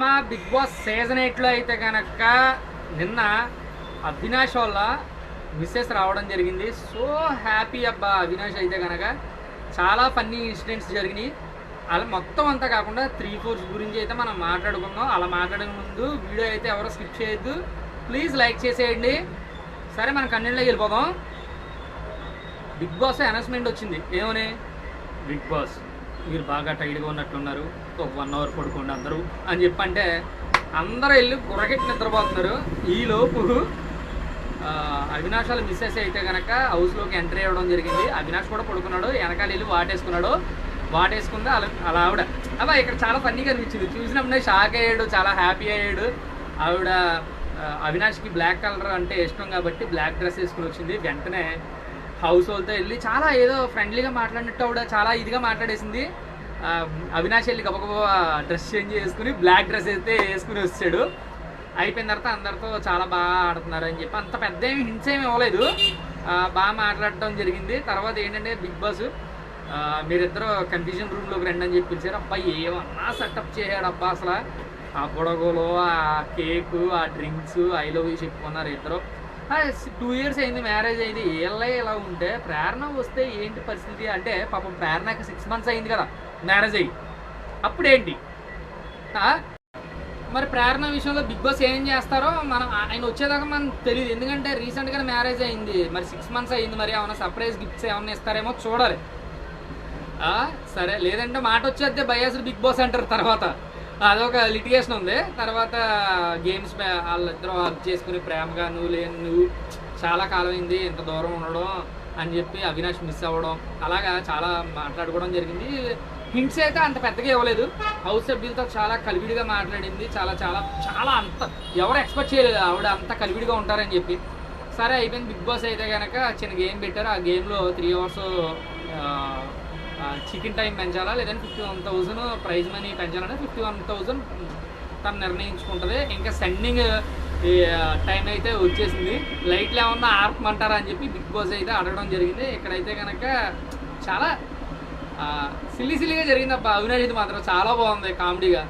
మా big boss season 8లో అయితే కనుక నిన్న అవినాష్ వాళ్ళ మిస్సెస్ రావడం జరిగింది. సో హ్యాపీ అబ్బా. అవినాష్ అయితే కనుక చాలా ఫన్నీ ఇన్సిడెంట్స్ జరిగినాయి. అలా మొత్తం అంతా కాకుండా 3-4 గురించి అయితే మనం మాట్లాడుకుందాం. అలా మాట్లాడే ముందు వీడియో అయితే ఎవరో స్కిప్ చేయొద్దు, ప్లీజ్ లైక్ చేసేయండి. సరే మనం కంటెంట్లోకి వెళ్ళిపోదాం. బిగ్ బాస్ అనౌన్స్మెంట్ వచ్చింది. ఏమని, బిగ్ బాస్ మీరు బాగా టైట్గా ఉన్నట్లున్నారు, ఒక 1 అవర్ పడుకోండి అందరూ అని చెప్పంటే అందరూ వెళ్ళి బుర్రకెట్టి నిద్రపోతున్నారు. ఈలోపు అవినాష్ వాళ్ళ మిస్సెస్ అయితే కనుక హౌస్లోకి ఎంట్రీ అవ్వడం జరిగింది. అవినాష్ కూడా పడుకున్నాడు, వెనకాల వెళ్ళి వాటేసుకున్నాడు. వాటేసుకుంది అలా ఆవిడ. అలా ఇక్కడ చాలా ఫన్నీగా అనిపించింది. చూసినప్పుడే షాక్ అయ్యాడు, చాలా హ్యాపీ అయ్యాడు. ఆవిడ అవినాష్కి బ్లాక్ కలర్ అంటే ఇష్టం కాబట్టి బ్లాక్ డ్రెస్ వేసుకుని వచ్చింది. వెంటనే హౌస్ వాళ్ళతో వెళ్ళి చాలా ఏదో ఫ్రెండ్లీగా మాట్లాడినట్టు ఆవిడ చాలా ఇదిగా మాట్లాడేసింది. అవినాష్ వెళ్ళి గబగబా డ్రెస్ చేంజ్ చేసుకుని బ్లాక్ డ్రెస్ అయితే వేసుకుని వచ్చాడు. అయిపోయిన తర్వాత అందరితో చాలా బాగా ఆడుతున్నారు అని చెప్పి అంత పెద్ద ఏమి హింట్స్ ఏమి ఇవ్వలేదు, బాగా మాట్లాడటం జరిగింది. తర్వాత ఏంటంటే బిగ్ బాస్ మీరిద్దరూ కన్ఫ్యూజన్ రూమ్లోకి రండి అని చెప్పి పిలిచారు. అబ్బాయి ఏమన్నా సెటప్ చేశాడు అబ్బా. అసలు ఆ బుడగలు, ఆ కేకు, ఆ డ్రింక్స్, ఐ లవ్ యూ చెప్పుకున్నారు ఇద్దరు. 2 years అయింది మ్యారేజ్ అయింది, ఇలా ఉంటే ప్రేరణ వస్తే ఏంటి పరిస్థితి అంటే, పాపం ప్రేరణకి 6 months అయింది కదా మ్యారేజ్ అయ్యి. అప్పుడేంటి మరి ప్రేరణ విషయంలో బిగ్ బాస్ ఏం చేస్తారో మనం ఆయన వచ్చేదాకా మనకు తెలియదు. ఎందుకంటే రీసెంట్గా మ్యారేజ్ అయింది, మరి 6 months అయింది. మరి ఏమైనా సర్ప్రైజ్ గిఫ్ట్స్ ఏమైనా ఇస్తారేమో చూడాలి. సరే, లేదంటే మాట వచ్చేస్తే బయాస్డ్ బిగ్ బాస్ అంటారు. తర్వాత అదొక లిటిగేషన్ ఉంది. తర్వాత గేమ్స్ వాళ్ళిద్దరూ వర్క్ చేసుకుని ప్రేమగా నువ్వు చాలా కాలం అయింది ఇంత దూరం ఉండడం అని చెప్పి అవినాష్ మిస్ అవ్వడం, అలాగా చాలా మాట్లాడుకోవడం జరిగింది. హింట్స్ అయితే అంత పెద్దగా ఇవ్వలేదు. హౌస్ సభ్యులతో చాలా కలివిడిగా మాట్లాడింది. చాలా చాలా చాలా అంత ఎవరు ఎక్స్పెక్ట్ చేయలేదు ఆవిడ అంత కలివిడిగా ఉంటారని చెప్పి. సరే అయిపోయింది. బిగ్ బాస్ అయితే కనుక చిన్న గేమ్ పెట్టారు. ఆ గేమ్లో 3 hours చికెన్ టైం పెంచాలా లేదంటే 51,000 ప్రైజ్ మనీ పెంచాలంటే 51,000 తను నిర్ణయించుకుంటుంది. ఇంకా సెండింగ్ టైం అయితే వచ్చేసింది. లైట్లు ఏమన్నా ఆర్పమంటారా అని చెప్పి బిగ్ బాస్ అయితే అడగడం జరిగింది. ఇక్కడైతే కనుక చాలా సిల్లీగా జరిగింది అబ్బా. అవినాష్ ఇది మాత్రం చాలా బాగుంది కామెడీగా.